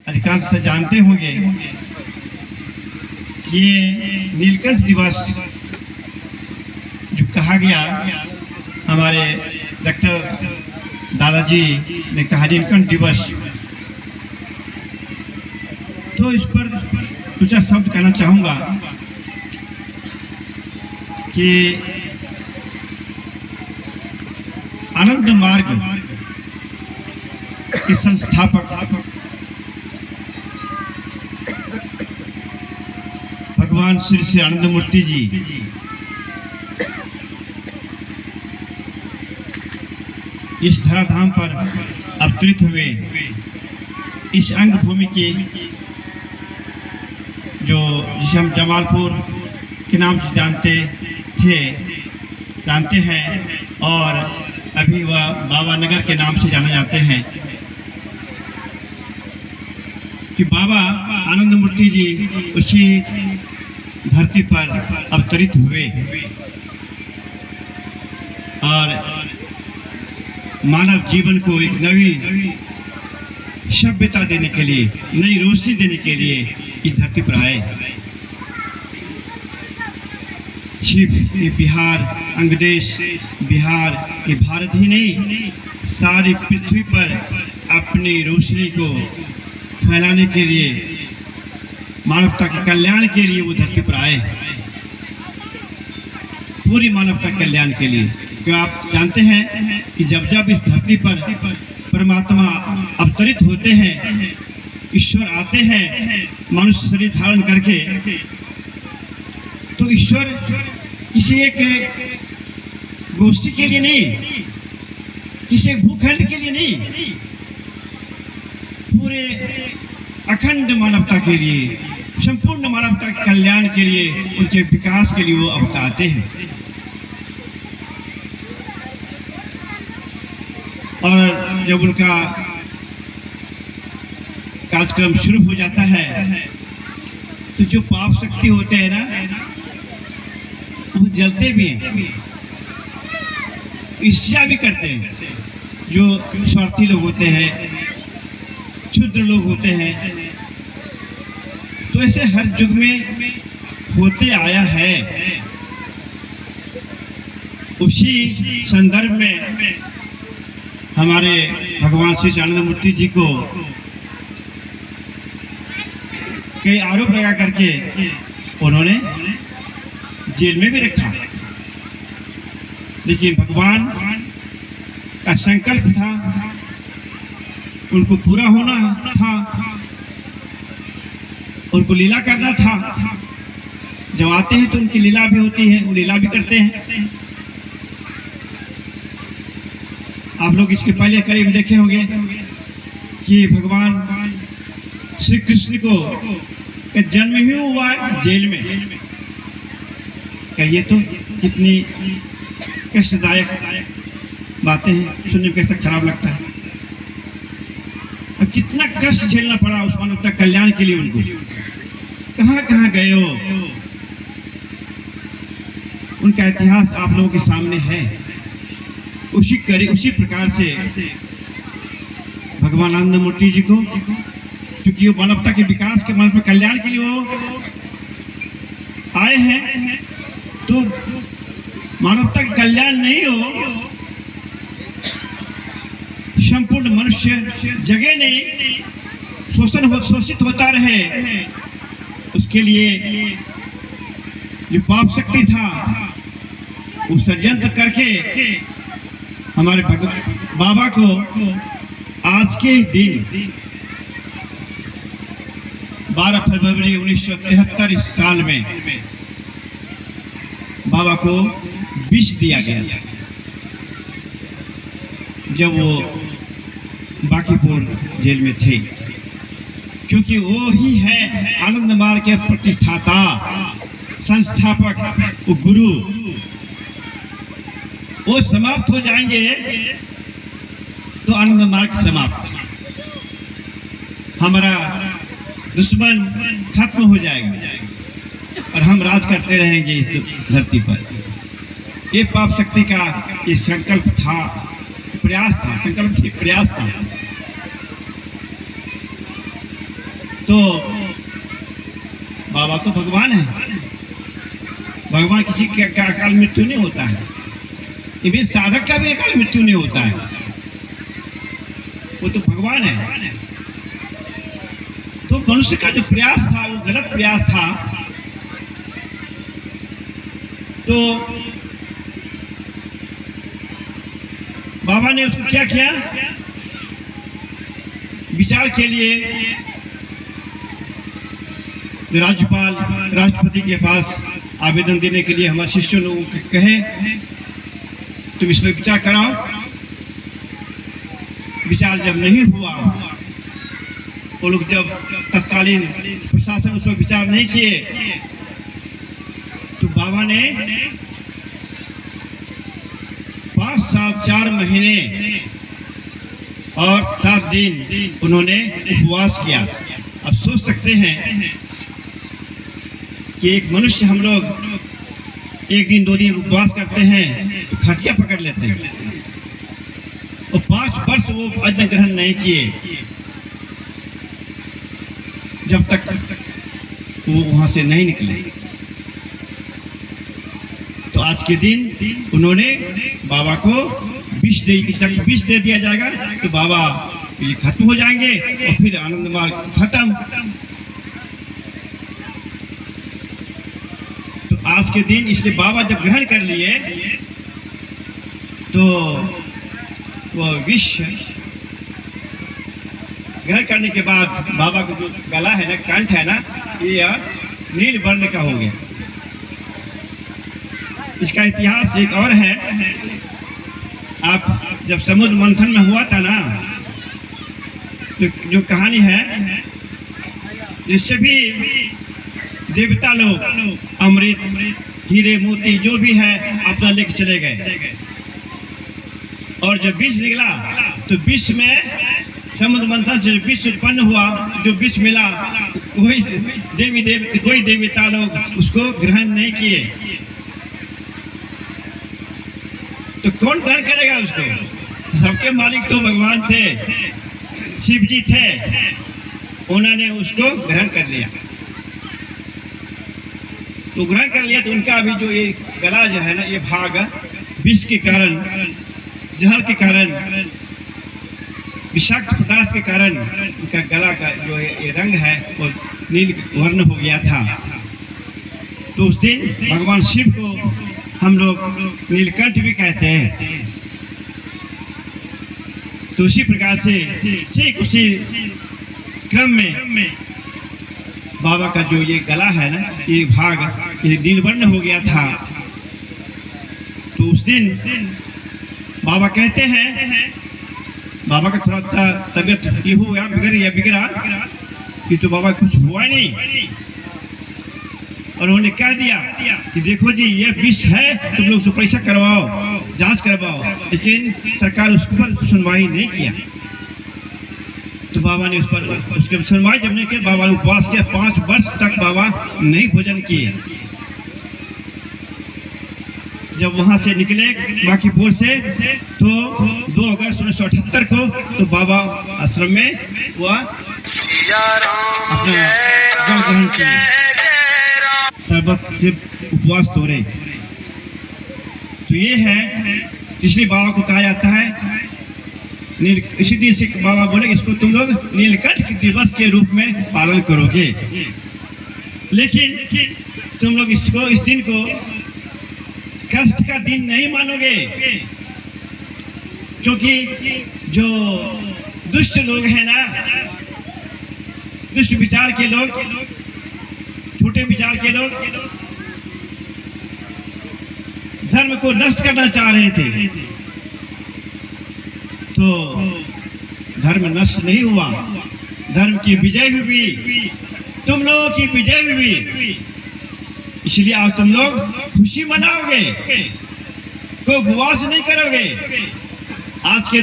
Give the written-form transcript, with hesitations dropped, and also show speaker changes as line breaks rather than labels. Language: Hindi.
अधिकांशतः जानते होंगे कि ये नीलकंठ दिवस जो कहा गया, हमारे डॉक्टर दादाजी ने कहा नीलकंठ दिवस, तो इस पर कुछ शब्द कहना चाहूँगा कि आनंद मार्ग के संस्थापक भगवान श्री श्री आनंद मूर्ति जी इस धराधाम पर अवतरित हुए। इस अंग भूमि की जो जिसे हम जमालपुर के नाम से जानते हैं और अभी वह बाबा नगर के नाम से जाने जाते हैं, कि बाबा आनंद मूर्ति जी उसी धरती पर अवतरित हुए और मानव जीवन को एक नई सभ्यता देने के लिए, नई रोशनी देने के लिए इस धरती पर आए। सिर्फ ये बिहार, अंगदेश बिहार, ये भारत ही नहीं, सारी पृथ्वी पर अपनी रोशनी को फैलाने के लिए, मानवता के कल्याण के लिए वो धरती पर आए, पूरी मानवता के कल्याण के लिए। तो आप जानते हैं कि जब जब इस धरती पर परमात्मा अवतरित होते हैं, ईश्वर आते हैं मनुष्य शरीर धारण करके, तो ईश्वर किसी एक गोष्ठी के लिए नहीं, किसी एक भूखंड के लिए नहीं, पूरे अखंड मानवता के लिए, संपूर्ण मानवता के कल्याण के लिए, उनके विकास के लिए वो अवतारते हैं। और जब उनका कार्यक्रम शुरू हो जाता है तो जो पाप शक्ति होते हैं ना, वो जलते भी हैं, ईर्ष्या भी करते हैं। जो स्वार्थी लोग होते हैं, क्षुद्र लोग होते हैं, तो ऐसे हर युग में होते आया है। उसी संदर्भ में हमारे भगवान श्री आनंद मूर्ति जी को कई आरोप लगा करके उन्होंने जेल में भी रखा, लेकिन भगवान का संकल्प था, उनको पूरा होना था, उनको लीला करना था। जब आते हैं तो उनकी लीला भी होती है, वो लीला भी करते हैं। आप लोग इसके पहले करीब देखे होंगे कि भगवान श्री कृष्ण को जन्म ही हुआ जेल में। कहिए तो कितनी कष्टदायक बातें हैं, सुनने में कैसा खराब लगता है, और कितना कष्ट झेलना पड़ा उस मानवता कल्याण के लिए। उनको कहाँ कहाँ गए हो, उनका इतिहास आप लोगों के सामने है। उसी प्रकार से भगवान आनंद मूर्ति जी को, क्योंकि वो मानवता के विकास के, मानव कल्याण के लिए वो आए हैं, तो मानवता का कल्याण नहीं हो, संपूर्ण मनुष्य जगह नहीं, शोषित होता रहे, उसके लिए जो पाप शक्ति था वो षड्यंत्र करके हमारे बाबा को आज के दिन 12 फरवरी 1973 साल में बाबा को विष दिया गया था, जब वो बांकीपुर जेल में थे। क्योंकि वो ही है आनंद मार्ग के प्रतिष्ठाता, संस्थापक, वो गुरु। वो समाप्त हो जाएंगे तो आनंद मार्ग समाप्त, हमारा दुश्मन खत्म हो जाएगा और हम राज करते रहेंगे इस धरती पर। ये पाप शक्ति का ये संकल्प था, प्रयास था, संकल्प प्रयास था। तो बाबा तो भगवान है, भगवान किसी का अकाल मृत्यु नहीं होता है, इवन साधक का भी अकाल मृत्यु नहीं होता है, वो तो भगवान है। तो मनुष्य का जो प्रयास था वो गलत प्रयास था। तो बाबा ने उसको क्या किया, विचार के लिए राज्यपाल राष्ट्रपति के पास आवेदन देने के लिए हमारे शिष्यों लोगों को कहे तुम इस पर विचार कराओ। विचार जब नहीं हुआ, वो लोग जब तत्कालीन प्रशासन उस पर विचार नहीं किए, तो बाबा ने 5 साल 4 महीने और 7 दिन उन्होंने उपवास किया। अब सोच सकते हैं कि एक मनुष्य, हम लोग 1 दिन 2 दिन उपवास करते हैं तो खटिया पकड़ लेते हैं, और 5 वर्ष वो अन्न ग्रहण नहीं किए जब तक वो वहां से नहीं निकले। तो आज के दिन उन्होंने बाबा को विष दे दिया जाएगा, तो बाबा ये खत्म हो जाएंगे और फिर आनंद मार्ग खत्म। तो आज के दिन इसलिए बाबा जब ग्रहण कर लिए तो वो विष ग्रहण करने के बाद बाबा का जो गला है ना, कंठ है ना, ये नील वर्ण का हो गया। इसका इतिहास एक और है। आप जब समुद्र मंथन में हुआ था ना, जो कहानी है, जिससे भी देवता लोग अमृत, हीरे, मोती जो भी है अपना लेके चले गए, और जब विष निकला तो विष में, समुद्र मंथन से विष उत्पन्न हुआ, जो विष मिला कोई देवता लोग उसको ग्रहण नहीं किए। तो कौन ग्रहण करेगा उसको? सबके मालिक तो भगवान थे, शिव जी थे, उन्होंने उसको ग्रहण कर लिया। तो ग्रहण कर लिया तो उनका अभी जो ये गला जो है ना, ये भाग विष के कारण, जहर के कारण, विषाक्त पदार्थ के कारण उनका गला का जो ये रंग है वो नील वर्ण हो गया था। तो उस दिन भगवान शिव को हम लोग नीलकंठ भी कहते हैं। तो उसी प्रकार से ठीक उसी क्रम में बाबा का जो ये गला है ना, ये भाग ये नीलवर्ण हो गया था। तो उस दिन बाबा कहते हैं, बाबा का थोड़ा तबियत ये हो गया, बिगड़ा कि तो बाबा कुछ हुआ नहीं, और उन्होंने कह दिया कि देखो जी ये विष है, तुम लोग तो परीक्षा करवाओ, जांच करवाओ, लेकिन सरकार उस पर सुनवाई नहीं किया। तो बाबा ने उस पर उसके सुनवाई जब नहीं किया, बाबा ने उपवास किया, 5 वर्ष तक बाबा नहीं भोजन किए। जब वहां से निकले बांकीपुर से, तो 2 अगस्त 1978 को तो बाबा आश्रम में वह अपना जल ग्रहण किए, शरबत से उपवास तोड़े। तो ये है, इसलिए बाबा को कहा जाता है इसी दिन से बाबा बोले इसको तुम लोग नीलकंठ दिवस के रूप में पालन करोगे, लेकिन तुम लोग इसको, इस दिन को कष्ट का दिन नहीं मानोगे, क्योंकि जो दुष्ट लोग हैं ना, दुष्ट विचार के लोग, छोटे विचार के लोग धर्म को नष्ट करना चाह रहे थे। तो धर्म नष्ट नहीं हुआ, धर्म की विजय हुई, तुम लोगों की विजय हुई। इसलिए आज तुम लोग खुशी मनाओगे, कोई उपवास नहीं करोगे। आज के